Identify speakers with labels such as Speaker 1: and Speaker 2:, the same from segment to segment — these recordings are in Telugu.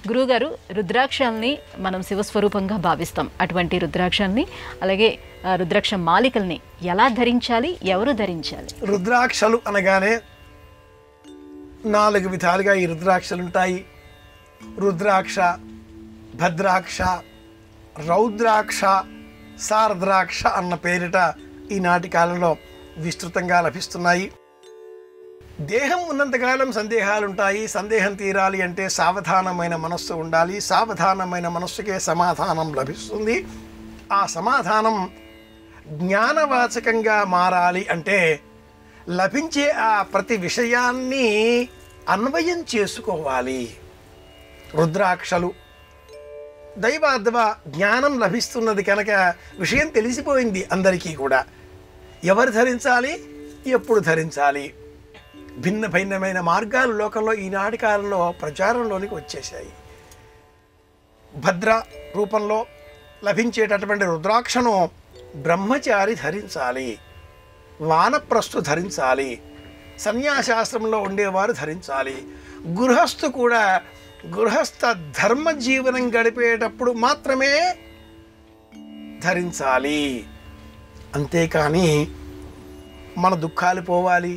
Speaker 1: గురువుగారు, రుద్రాక్షల్ని మనం శివస్వరూపంగా భావిస్తాం. అటువంటి రుద్రాక్షల్ని అలాగే రుద్రాక్ష మాలికల్ని ఎలా ధరించాలి, ఎవరు ధరించాలి?
Speaker 2: రుద్రాక్షలు అనగానే 4 విధాలుగా ఈ రుద్రాక్షలు ఉంటాయి. రుద్రాక్ష, భద్రాక్ష, రౌద్రాక్ష, సారద్రాక్ష అన్న పేరిట ఈనాటి కాలంలో విస్తృతంగా లభిస్తున్నాయి. దేహం ఉన్నంతకాలం సందేహాలుంటాయి. సందేహం తీరాలి అంటే సావధానమైన మనస్సు ఉండాలి. సావధానమైన మనస్సుకే సమాధానం లభిస్తుంది. ఆ సమాధానం జ్ఞానవాచకంగా మారాలి అంటే లభించే ఆ ప్రతి విషయాన్ని అన్వయం చేసుకోవాలి. రుద్రాక్షలు దైవాద్వ జ్ఞానం లభిస్తున్నది కనుక విషయం తెలిసిపోయింది అందరికీ కూడా. ఎవరు ధరించాలి, ఎప్పుడు ధరించాలి, భిన్న భిన్నమైన మార్గాలు లోకంలో ఈనాటి కాలంలో ప్రచారంలోనికి వచ్చేసాయి. భద్ర రూపంలో లభించేటటువంటి రుద్రాక్షను బ్రహ్మచారి ధరించాలి, వానప్రస్థు ధరించాలి, సన్యాసాశ్రమంలో ఉండేవారు ధరించాలి. గృహస్థు కూడా గృహస్థ ధర్మ జీవనం గడిపేటప్పుడు మాత్రమే ధరించాలి. అంతేకాని మన దుఃఖాలు పోవాలి,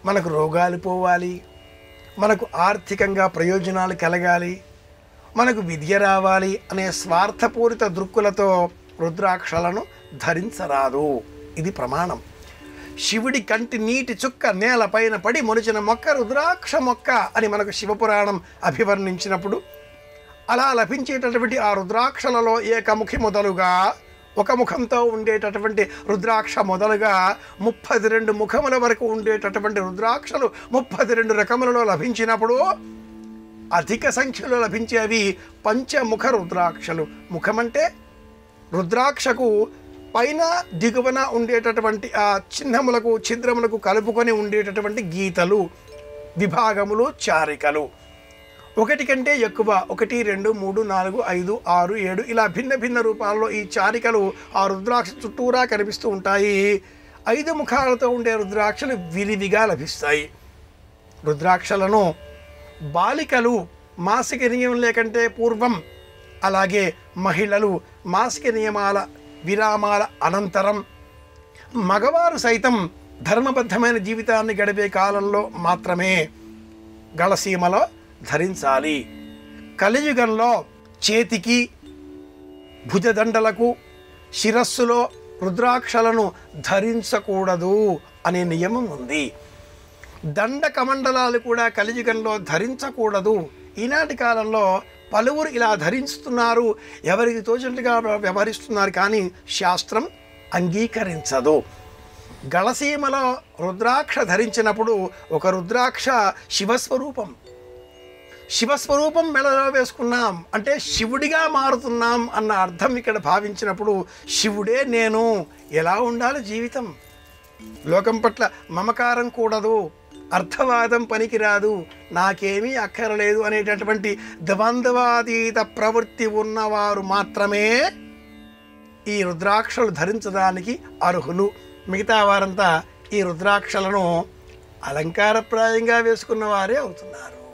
Speaker 2: మనకు రోగాలు పోవాలి, మనకు ఆర్థికంగా ప్రయోజనాలు కలగాలి, మనకు విద్య రావాలి అనే స్వార్థపూరిత దృక్కులతో రుద్రాక్షలను ధరించరాదు. ఇది ప్రమాణం. శివుడి కంటి నీటి చుక్క నేలపైన పడి మొలిచిన మొక్క రుద్రాక్ష మొక్క అని మనకు శివపురాణం అభివర్ణించినప్పుడు అలా లభించేటటువంటి ఆ రుద్రాక్షలలో ఏకముఖి మొదలుగా ఒక ముఖంతో ఉండేటటువంటి రుద్రాక్ష మొదలుగా 32 ముఖముల వరకు ఉండేటటువంటి రుద్రాక్షలు 32 రకములలో లభించినప్పుడు అధిక సంఖ్యలో లభించేవి పంచముఖ రుద్రాక్షలు. ముఖమంటే రుద్రాక్షకు పైన దిగువన ఉండేటటువంటి ఆ చిహ్నములకు ఛిద్రములకు కలుపుకొని ఉండేటటువంటి గీతలు, విభాగములు, చారికలు. ఒకటి కంటే ఎక్కువ 1, 2, 3, 4, 5, 6, 7 ఇలా భిన్న భిన్న రూపాల్లో ఈ చారికలు ఆ రుద్రాక్ష చుట్టూరా కనిపిస్తూ ఉంటాయి. 5 ముఖాలతో ఉండే రుద్రాక్షలు విరివిగా లభిస్తాయి. రుద్రాక్షలను బాలికలు మాసిక నియమం లేకంటే పూర్వం, అలాగే మహిళలు మాసిక నియమాల విరామాల అనంతరం, మగవారు సైతం ధర్మబద్ధమైన జీవితాన్ని గడిపే కాలంలో మాత్రమే గళసీమలో ధరించాలి. కలియుగంలో చేతికి, భుజదండలకు, శిరస్సులో రుద్రాక్షలను ధరించకూడదు అనే నియమం ఉంది. దండ కమండలాలు కూడా కలియుగంలో ధరించకూడదు. ఈనాటి కాలంలో పలువురు ఇలా ధరిస్తున్నారు, ఎవరికి తోచినట్టుగా వ్యవహరిస్తున్నారు, కానీ శాస్త్రం అంగీకరించదు. గళసీమలో రుద్రాక్ష ధరించినప్పుడు ఒక రుద్రాక్ష శివస్వరూపం. శివస్వరూపం మెడలో వేసుకున్నాం అంటే శివుడిగా మారుతున్నాం అన్న అర్థం ఇక్కడ భావించినప్పుడు శివుడే నేను. ఎలా ఉండాలి జీవితం? లోకం పట్ల మమకారం కూడదు, అర్థవాదం పనికిరాదు, నాకేమీ అక్కరలేదు అనేటటువంటి ద్వంద్వాతీత ప్రవృత్తి ఉన్నవారు మాత్రమే ఈ రుద్రాక్షలు ధరించడానికి అర్హులు. మిగతా వారంతా ఈ రుద్రాక్షలను అలంకారప్రాయంగా వేసుకున్న వారే అవుతున్నారు.